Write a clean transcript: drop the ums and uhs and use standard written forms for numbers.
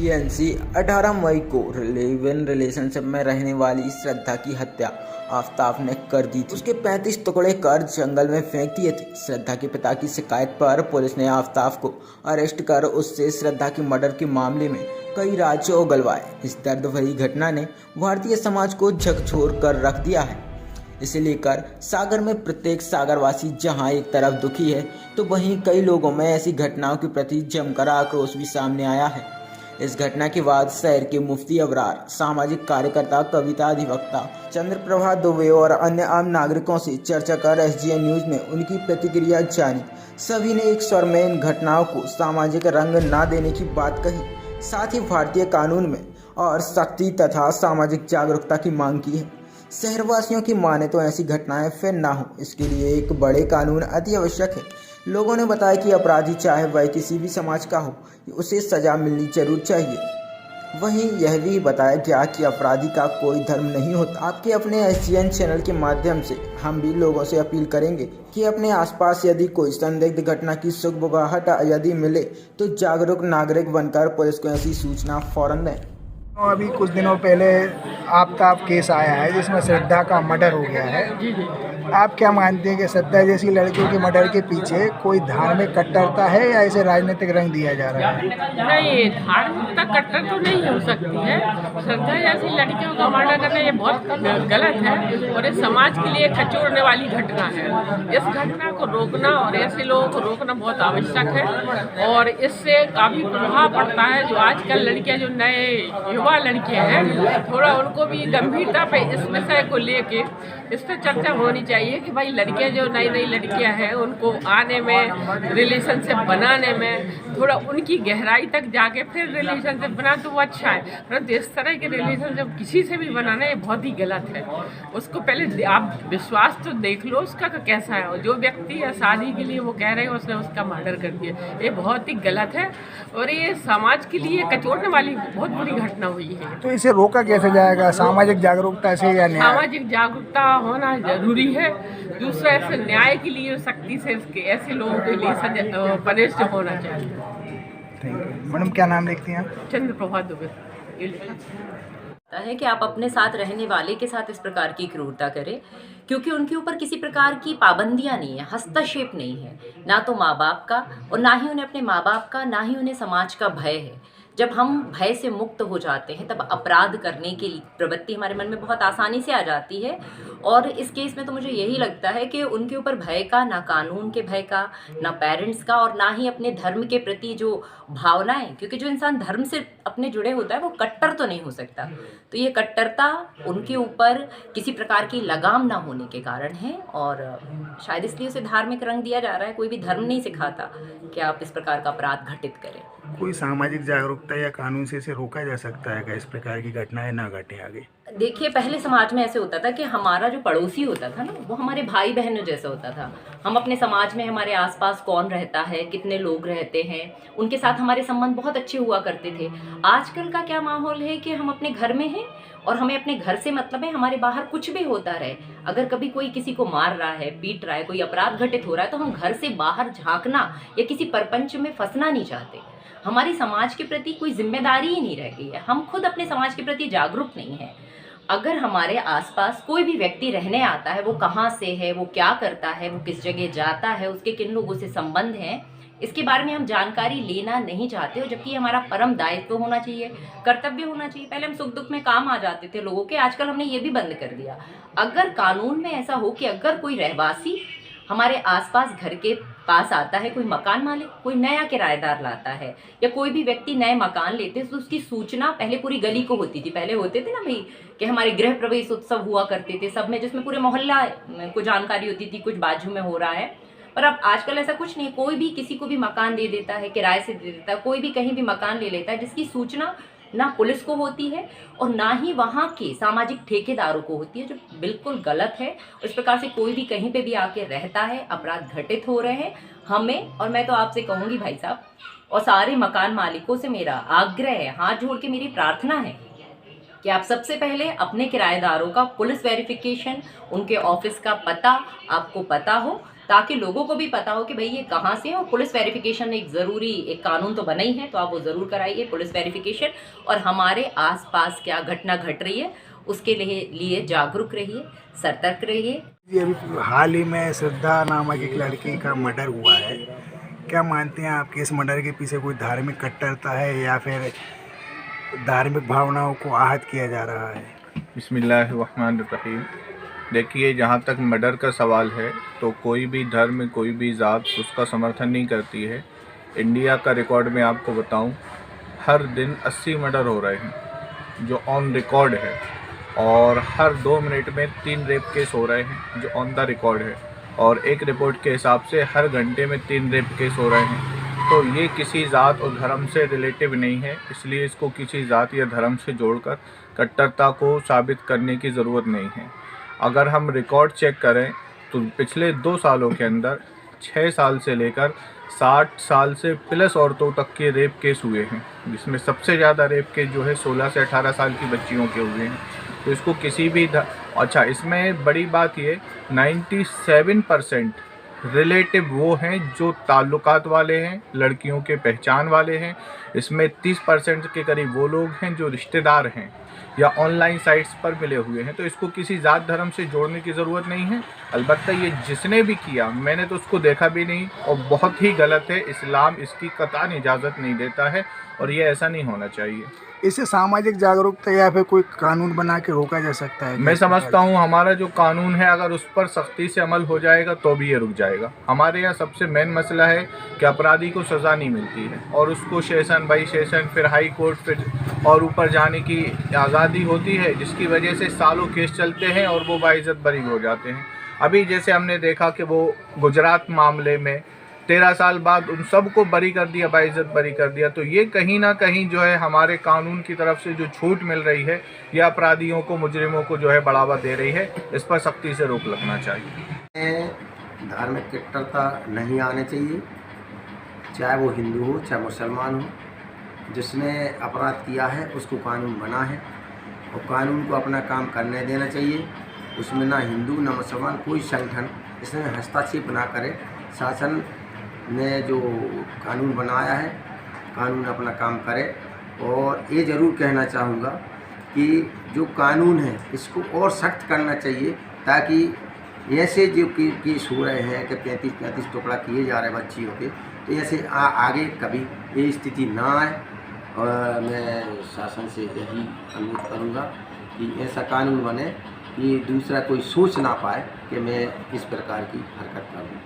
एसजीएनसी 18 मई को live in relationship में रहने वाली श्रद्धा की हत्या आफ्ताब ने कर दी थी। उसके 35 टुकड़े कर जंगल में फेंक दिए थे। श्रद्धा के पिता की शिकायत पर पुलिस ने आफ्ताब को अरेस्ट कर उससे श्रद्धा की मर्डर के मामले में कई राज उगलवाए। इस दर्द भरी घटना ने भारतीय समाज को झकझोर कर रख दिया है। इसे लेकर सागर में प्रत्येक सागरवासी जहां एक तरफ दुखी है तो वहीं कई लोगों में ऐसी घटनाओं के प्रति जमकर आक्रोश भी सामने आया है। इस घटना के बाद शहर के मुफ्ती अबरार, सामाजिक कार्यकर्ता, कविता अधिवक्ता चंद्रप्रभा दुबे और अन्य आम नागरिकों से चर्चा कर एसजीएन न्यूज में उनकी प्रतिक्रिया जानी। सभी ने एक स्वर में इन घटनाओं को सामाजिक रंग न देने की बात कही। साथ ही भारतीय कानून में और सख्ती तथा सामाजिक जागरूकता की मांग की है। शहरवासियों की माने तो ऐसी घटनाएं फिर ना हो, इसके लिए एक बड़े कानून अति आवश्यक है। लोगों ने बताया कि अपराधी चाहे वह किसी भी समाज का हो, उसे सजा मिलनी जरूर चाहिए। वहीं यह भी बताया गया कि अपराधी का कोई धर्म नहीं होता। आपके अपने एसजीएन चैनल के माध्यम से हम भी लोगों से अपील करेंगे कि अपने आसपास यदि कोई संदिग्ध घटना की सुगबुगाहट यदि मिले तो जागरूक नागरिक बनकर पुलिस को ऐसी सूचना फौरन दें। अभी कुछ दिनों पहले आफ्ताब केस आया है जिसमें श्रद्धा का मर्डर हो गया है। आप क्या मानते हैं कि श्रद्धा जैसी लड़कियों के मर्डर के पीछे कोई धार्मिक कट्टरता है या इसे राजनीतिक रंग दिया जा रहा है? नहीं, धार्मिकता कट्टर तो नहीं हो सकती है। श्रद्धा जैसी लड़कियों का मर्डर करना ये बहुत गलत है और ये समाज के लिए खचोड़ने वाली घटना है। इस घटना को रोकना और ऐसे लोगों को रोकना बहुत आवश्यक है और इससे काफ़ी प्रभाव पड़ता है। जो आजकल लड़कियां, जो नए युवा लड़कियां हैं, थोड़ा उनको भी गंभीरता पे इस विषय को लेके इस पर चर्चा होनी चाहिए कि भाई लड़कियां, जो नई नई लड़कियां हैं, उनको आने में, रिलेशनशिप बनाने में थोड़ा उनकी गहराई तक जाके फिर रिलेशनशिप बना तो वो अच्छा है। परंतु इस तरह के रिलेशनशिप किसी से भी बनाना ये बहुत ही गलत है। उसको पहले आप विश्वास तो देख लो उसका कैसा है। और जो व्यक्ति या शादी के लिए वो कह रहे हैं उसने उसका मर्डर कर दिया, ये बहुत ही गलत है और ये समाज के लिए कचोड़ने वाली बहुत बुरी घटना हुई है। तो इसे रोका कैसे जाएगा? सामाजिक जागरूकता से या न्याय? सामाजिक जागरूकता होना जरूरी है। दूसरा, ऐसे न्याय के लिए सख्ती से इसके ऐसे लोगों के लिए पनिष्ड होना चाहिए। Thank you madam. क्या नाम लिखती हैं आप? चंद्रप्रभा दुबे। है कि आप अपने साथ रहने वाले के साथ इस प्रकार की क्रूरता करें क्योंकि उनके ऊपर किसी प्रकार की पाबंदियां नहीं है, हस्तक्षेप नहीं है, ना तो माँ बाप का और ना ही उन्हें अपने माँ बाप का, ना ही उन्हें समाज का भय है। जब हम भय से मुक्त हो जाते हैं तब अपराध करने की प्रवृत्ति हमारे मन में बहुत आसानी से आ जाती है। और इस केस में तो मुझे यही लगता है कि उनके ऊपर भय का, ना कानून के भय का, ना पेरेंट्स का और ना ही अपने धर्म के प्रति जो भावनाएं, क्योंकि जो इंसान धर्म से अपने जुड़े होता है वो कट्टर तो नहीं हो सकता। तो ये कट्टरता उनके ऊपर किसी प्रकार की लगाम ना होने के कारण है और शायद इसलिए उसे धार्मिक रंग दिया जा रहा है। कोई भी धर्म नहीं सिखाता कि आप इस प्रकार का अपराध घटित करें। कोई सामाजिक जागरूकता या कानून से इसे रोका जा सकता है क्या, इस प्रकार की घटनाएं ना घटे आगे? देखिए, पहले समाज में ऐसे होता था कि हमारा जो पड़ोसी होता था ना, वो हमारे भाई बहनों जैसा होता था। हम अपने समाज में हमारे आसपास कौन रहता है, कितने लोग रहते हैं, उनके साथ हमारे संबंध बहुत अच्छे हुआ करते थे। आजकल का क्या माहौल है कि हम अपने घर में हैं और हमें अपने घर से मतलब है, हमारे बाहर कुछ भी होता रहे। अगर कभी कोई किसी को मार रहा है, पीट रहा है, कोई अपराध घटित हो रहा है तो हम घर से बाहर झांकना या किसी परपंच में फंसना नहीं चाहते। हमारी समाज के प्रति कोई जिम्मेदारी ही नहीं रह गई है। हम खुद अपने समाज के प्रति जागरूक नहीं है। अगर हमारे आसपास कोई भी व्यक्ति रहने आता है, वो कहाँ से है, वो क्या करता है, वो किस जगह जाता है, उसके किन लोगों से संबंध हैं, इसके बारे में हम जानकारी लेना नहीं चाहते हो। जबकि हमारा परम दायित्व होना चाहिए, कर्तव्य होना चाहिए। पहले हम सुख दुख में काम आ जाते थे लोगों के, आजकल हमने ये भी बंद कर दिया। अगर कानून में ऐसा हो कि अगर कोई रहवासी हमारे आसपास घर के पास आता है, कोई मकान मालिक कोई नया किराएदार लाता है या कोई भी व्यक्ति नए मकान लेते हैं तो उसकी सूचना पहले पूरी गली को होती थी। पहले होते थे ना भाई कि हमारे गृह प्रवेश उत्सव हुआ करते थे सब में, जिसमें पूरे मोहल्ला को जानकारी होती थी कुछ बाजू में हो रहा है। पर अब आजकल ऐसा कुछ नहीं, कोई भी किसी को भी मकान दे देता है, किराए से दे देता है, कोई भी कहीं भी मकान ले लेता है, जिसकी सूचना ना पुलिस को होती है और ना ही वहाँ के सामाजिक ठेकेदारों को होती है, जो बिल्कुल गलत है। इस प्रकार से कोई भी कहीं पे भी आके रहता है, अपराध घटित हो रहे हैं। हमें, और मैं तो आपसे कहूँगी भाई साहब और सारे मकान मालिकों से मेरा आग्रह है, हाथ जोड़ के मेरी प्रार्थना है कि आप सबसे पहले अपने किराएदारों का पुलिस वेरिफिकेशन, उनके ऑफिस का पता आपको पता हो, ताकि लोगों को भी पता हो कि भाई ये कहाँ से है। और पुलिस वेरिफिकेशन एक ज़रूरी एक कानून तो बना ही है, तो आप वो ज़रूर कराइए पुलिस वेरिफिकेशन। और हमारे आसपास क्या घटना घट रही है उसके लिए जागरूक रहिए, सतर्क रहिए। ये अभी हाल ही में श्रद्धा नामक एक लड़की का मर्डर हुआ है। क्या मानते हैं आप कि इस मर्डर के पीछे कोई धार्मिक कट्टरता है या फिर धार्मिक भावनाओं को आहत किया जा रहा है? बिस्मिल्लाहिर्रहमानिर्रहीम। देखिए, जहाँ तक मर्डर का सवाल है तो कोई भी धर्म, कोई भी ज़ात उसका समर्थन नहीं करती है। इंडिया का रिकॉर्ड मैं आपको बताऊं, हर दिन 80 मर्डर हो रहे हैं जो ऑन रिकॉर्ड है, और हर 2 मिनट में 3 रेप केस हो रहे हैं जो ऑन द रिकॉर्ड है, और एक रिपोर्ट के हिसाब से हर घंटे में 3 रेप केस हो रहे हैं। तो ये किसी ज़ात और धर्म से रिलेटिव नहीं है, इसलिए इसको किसी ज़ात या धर्म से जोड़कर कट्टरता को साबित करने की ज़रूरत नहीं है। अगर हम रिकॉर्ड चेक करें तो पिछले 2 सालों के अंदर 6 साल से लेकर 60 साल से प्लस औरतों तक के रेप केस हुए हैं, जिसमें सबसे ज़्यादा रेप केस जो है 16 से 18 साल की बच्चियों के हुए हैं। तो इसको किसी भी अच्छा, इसमें बड़ी बात ये 97% रिलेटिव वो हैं जो ताल्लुकात वाले हैं, लड़कियों के पहचान वाले हैं। इसमें 30% के करीब वो लोग हैं जो रिश्तेदार हैं या ऑनलाइन साइट्स पर मिले हुए हैं। तो इसको किसी ज़ात धर्म से जोड़ने की ज़रूरत नहीं है। अलबत्ता ये जिसने भी किया, मैंने तो उसको देखा भी नहीं, और बहुत ही गलत है। इस्लाम इसकी कतई इजाज़त नहीं देता है और ये ऐसा नहीं होना चाहिए। इससे सामाजिक जागरूकता या फिर कोई कानून बना के रोका जा सकता है? मैं समझता हूँ हमारा जो कानून है, अगर उस पर सख्ती से अमल हो जाएगा तो भी ये रुक जाएगा। हमारे यहाँ सबसे मेन मसला है कि अपराधी को सज़ा नहीं मिलती है, और उसको सेशन बाई सेशन, फिर हाई कोर्ट, फिर और ऊपर जाने की आज़ादी होती है, जिसकी वजह से सालों केस चलते हैं और वो बाइज़्ज़त बरी हो जाते हैं। अभी जैसे हमने देखा कि वो गुजरात मामले में 13 साल बाद उन सबको बरी कर दिया, बाइज़्ज़त बरी कर दिया। तो ये कहीं ना कहीं जो है हमारे कानून की तरफ से जो छूट मिल रही है, या अपराधियों को, मुजरिमों को जो है बढ़ावा दे रही है। इस पर सख्ती से रोक लगना चाहिए। धार्मिक कट्टरता नहीं आने चाहिए, चाहे वो हिंदू हो चाहे मुसलमान हो। जिसने अपराध किया है उसको कानून बना है, और कानून को अपना काम करने देना चाहिए। उसमें ना हिंदू ना मुसलमान कोई संगठन इसमें हस्तक्षेप ना करे। शासन ने जो कानून बनाया है, कानून अपना काम करे। और ये ज़रूर कहना चाहूँगा कि जो कानून है इसको और सख्त करना चाहिए, ताकि ऐसे जो केस हो रहे हैं कि 35 टुकड़ा किए जा रहे हैं बच्चियों के, तो ऐसे आगे कभी ये स्थिति ना आए। और मैं शासन से यही अनुरोध करूँगा कि ऐसा कानून बने कि दूसरा कोई सोच ना पाए कि मैं इस प्रकार की हरकत करूँ।